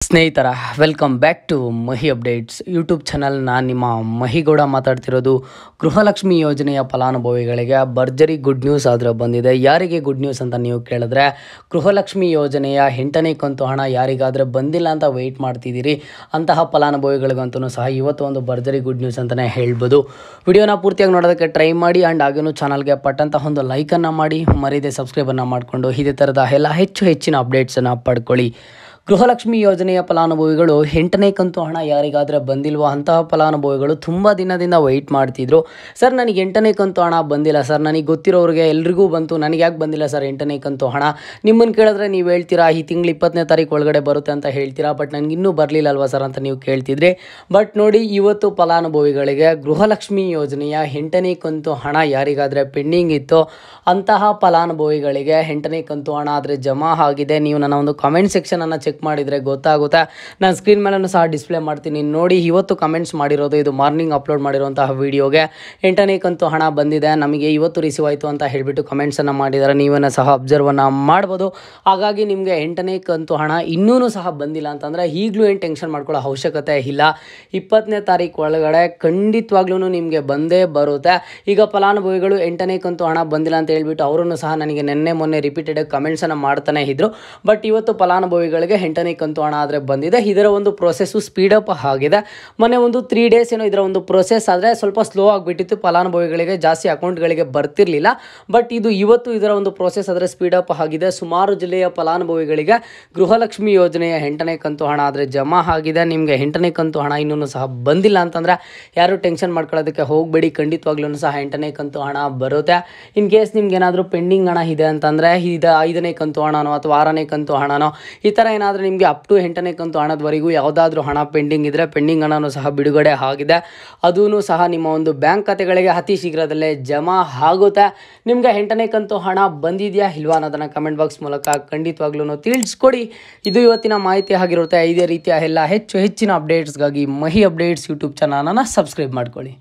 ಸ್ನೇಹಿತರ welcome back to Mahi updates YouTube channel. ನಾನು ನಿಮ್ಮ ಮಹಿಗೌಡ ಮಾತಾಡ್ತಿರೋದು. ಗೃಹಲಕ್ಷ್ಮಿ ಯೋಜನೆಯ ಫಲಾನುಭವಿಗಳಿಗೆ ಭರ್ಜರಿ ಗುಡ್ ನ್ಯೂಸ್ ಆದರೆ ಬಂದಿದೆ. ಯಾರಿಗೆ ಗುಡ್ ನ್ಯೂಸ್ ಅಂತ ನೀವು ಕೇಳಿದ್ರೆ, ಗೃಹಲಕ್ಷ್ಮಿ ಯೋಜನೆಯ 8ನೇ ಕಂತು ಹಣ ಯಾರಿಗಾದರೆ ಬಂದಿಲ್ಲ ಅಂತ ವೆಯ್ಟ್ ಮಾಡ್ತಿದ್ದೀರಿ ಅಂತಹ ಫಲಾನುಭವಿಗಳಿಗಂತೂ ಸಹ ಇವತ್ತು ಒಂದು ಭರ್ಜರಿ ಗುಡ್ ನ್ಯೂಸ್ ಅಂತಲೇ ಹೇಳ್ಬೋದು. ವಿಡಿಯೋನ ಪೂರ್ತಿಯಾಗಿ ನೋಡೋದಕ್ಕೆ ಟ್ರೈ ಮಾಡಿ ಆ್ಯಂಡ್ ಹಾಗೇನು ಚಾನಲ್ಗೆ ಪಟ್ಟಂತ ಒಂದು ಲೈಕನ್ನು ಮಾಡಿ, ಮರೀದೆ ಸಬ್ಸ್ಕ್ರೈಬನ್ನು ಮಾಡಿಕೊಂಡು ಇದೇ ಥರದ ಎಲ್ಲ ಹೆಚ್ಚಿನ ಅಪ್ಡೇಟ್ಸನ್ನು ಪಡ್ಕೊಳ್ಳಿ. ಗೃಹಲಕ್ಷ್ಮಿ ಯೋಜನೆಯ ಫಲಾನುಭವಿಗಳು 8ನೇ ಕಂತು ಹಣ ಯಾರಿಗಾದರೆ ಬಂದಿಲ್ವೋ ಅಂತಹ ಫಲಾನುಭವಿಗಳು ತುಂಬ ದಿನದಿಂದ ವೆಯ್ಟ್ ಮಾಡ್ತಿದ್ರು. ಸರ್, ನನಗೆ 8ನೇ ಕಂತು ಹಣ ಬಂದಿಲ್ಲ ಸರ್, ನನಗೆ ಗೊತ್ತಿರೋರಿಗೆ ಎಲ್ರಿಗೂ ಬಂತು, ನನಗೆ ಯಾಕೆ ಬಂದಿಲ್ಲ ಸರ್ 8ನೇ ಕಂತು ಹಣ? ನಿಮ್ಮನ್ನು ಕೇಳಿದ್ರೆ ನೀವು ಹೇಳ್ತೀರಾ ಈ ತಿಂಗಳು 20ನೇ ತಾರೀಕು ಒಳಗಡೆ ಬರುತ್ತೆ ಅಂತ ಹೇಳ್ತೀರಾ, ಬಟ್ ನನಗೆ ಇನ್ನೂ ಬರಲಿಲ್ಲ ಅಲ್ವಾ ಸರ್ ಅಂತ ನೀವು ಕೇಳ್ತಿದ್ರಿ. ಬಟ್ ನೋಡಿ, ಇವತ್ತು ಫಲಾನುಭವಿಗಳಿಗೆ ಗೃಹಲಕ್ಷ್ಮಿ ಯೋಜನೆಯ 8ನೇ ಕಂತು ಹಣ ಯಾರಿಗಾದರೆ ಪೆಂಡಿಂಗ್ ಇತ್ತು ಅಂತಹ ಫಲಾನುಭವಿಗಳಿಗೆ 8ನೇ ಕಂತು ಹಣ ಆದರೆ ಜಮಾ ಆಗಿದೆ. ನೀವು ನನ್ನ ಒಂದು ಕಮೆಂಟ್ ಸೆಕ್ಷನನ್ನು ಚೆಕ್ ಮಾಡಿದರೆ ಗೊತ್ತಾಗುತ್ತೆ. ನಾನು ಸ್ಕ್ರೀನ್ ಮೇಲೂ ಸಹ ಡಿಸ್ಪ್ಲೇ ಮಾಡ್ತೀನಿ ನೋಡಿ. ಇವತ್ತು ಕಮೆಂಟ್ಸ್ ಮಾಡಿರೋದು, ಇದು ಮಾರ್ನಿಂಗ್ ಅಪ್ಲೋಡ್ ಮಾಡಿರುವಂತಹ ವಿಡಿಯೋಗೆ 8ನೇ ಕಂತು ಹಣ ಬಂದಿದೆ, ನಮಗೆ ಇವತ್ತು ರಿಸೀವ್ ಆಯಿತು ಅಂತ ಹೇಳಿಬಿಟ್ಟು ಕಮೆಂಟ್ಸನ್ನು ಮಾಡಿದ್ದಾರೆ. ನೀವನ್ನ ಸಹ ಅಬ್ಸರ್ವನ್ನು ಮಾಡ್ಬೋದು. ಹಾಗಾಗಿ ನಿಮಗೆ 8ನೇ ಕಂತು ಹಣ ಇನ್ನೂ ಸಹ ಬಂದಿಲ್ಲ ಅಂತಂದರೆ ಈಗಲೂ ಏನು ಟೆನ್ಷನ್ ಮಾಡ್ಕೊಳ್ಳೋ ಅವಶ್ಯಕತೆ ಇಲ್ಲ. 20ನೇ ತಾರೀಕು ಒಳಗಡೆ ಖಂಡಿತವಾಗ್ಲೂ ನಿಮಗೆ ಬಂದೇ ಬರುತ್ತೆ. ಈಗ ಫಲಾನುಭವಿಗಳು 8ನೇ ಕಂತು ಹಣ ಬಂದಿಲ್ಲ ಅಂತ ಹೇಳ್ಬಿಟ್ಟು ಅವರನ್ನು ಸಹ ನನಗೆ ಮೊನ್ನೆ ರಿಪೀಟೆಡ್ ಕಮೆಂಟ್ಸನ್ನು ಮಾಡ್ತಾನೆ ಇದ್ರು. ಬಟ್ ಇವತ್ತು ಫಲಾನುಭವಿಗಳಿಗೆ 8ನೇ ಕಂತು ಹಣ ಆದರೆ ಬಂದಿದೆ. ಇದರ ಒಂದು ಪ್ರೊಸೆಸ್ಸು ಸ್ಪೀಡಪ್ ಆಗಿದೆ. ಮೊನ್ನೆ ಒಂದು 3 ಡೇಸ್ ಏನೋ ಇದರ ಒಂದು ಪ್ರೊಸೆಸ್ ಆದರೆ ಸ್ವಲ್ಪ ಸ್ಲೋ ಆಗಿಬಿಟ್ಟಿತ್ತು, ಫಲಾನುಭವಿಗಳಿಗೆ ಜಾಸ್ತಿ ಅಕೌಂಟ್ಗಳಿಗೆ ಬರ್ತಿರಲಿಲ್ಲ. ಬಟ್ ಇದು ಇವತ್ತು ಇದರ ಒಂದು ಪ್ರೊಸೆಸ್ ಆದರೆ ಸ್ಪೀಡಪ್ ಆಗಿದೆ. ಸುಮಾರು ಜಿಲ್ಲೆಯ ಫಲಾನುಭವಿಗಳಿಗೆ ಗೃಹಲಕ್ಷ್ಮಿ ಯೋಜನೆಯ 8ನೇ ಕಂತು ಹಣ ಆದರೆ ಜಮಾ ಆಗಿದೆ. ನಿಮಗೆ 8ನೇ ಕಂತು ಹಣ ಇನ್ನೂ ಸಹ ಬಂದಿಲ್ಲ ಅಂತಂದರೆ ಯಾರು ಟೆನ್ಷನ್ ಮಾಡ್ಕೊಳ್ಳೋದಕ್ಕೆ ಹೋಗಬೇಡಿ. ಖಂಡಿತವಾಗ್ಲೂ ಸಹ 8ನೇ ಕಂತು ಹಣ ಬರುತ್ತೆ. ಇನ್ ಕೇಸ್ ನಿಮ್ಗೆ ಏನಾದರೂ ಪೆಂಡಿಂಗ್ ಹಣ ಇದೆ ಅಂತಂದರೆ, ಇದು 5ನೇ ಕಂತು ಹಣನೋ ಅಥವಾ 6ನೇ ಕಂತು ಹಣನೋ ಈ ಥರ ಏನಾದರೂ ನಿಮಗೆ ಅಪ್ ಟು 8ನೇ ಕಂತು ಹಣದವರೆಗೂ ಯಾವುದಾದ್ರೂ ಹಣ ಪೆಂಡಿಂಗ್ ಇದ್ದರೆ ಪೆಂಡಿಂಗ್ ಹಣನೂ ಸಹ ಬಿಡುಗಡೆ ಆಗಿದೆ. ಅದೂ ಸಹ ನಿಮ್ಮ ಒಂದು ಬ್ಯಾಂಕ್ ಖಾತೆಗಳಿಗೆ ಅತಿ ಶೀಘ್ರದಲ್ಲೇ ಜಮಾ ಆಗುತ್ತೆ. ನಿಮಗೆ 8ನೇ ಕಂತು ಹಣ ಬಂದಿದೆಯಾ ಇಲ್ವಾ ಅನ್ನೋದನ್ನು ಕಮೆಂಟ್ ಬಾಕ್ಸ್ ಮೂಲಕ ಖಂಡಿತವಾಗ್ಲೂ ತಿಳಿಸ್ಕೊಡಿ. ಇದು ಇವತ್ತಿನ ಮಾಹಿತಿ ಆಗಿರುತ್ತೆ. ಇದೇ ರೀತಿಯ ಎಲ್ಲ ಹೆಚ್ಚಿನ ಅಪ್ಡೇಟ್ಸ್ಗಾಗಿ ಮಹಿ ಅಪ್ಡೇಟ್ಸ್ ಯೂಟ್ಯೂಬ್ ಚಾನಲನ್ನು ಸಬ್ಸ್ಕ್ರೈಬ್ ಮಾಡ್ಕೊಳ್ಳಿ.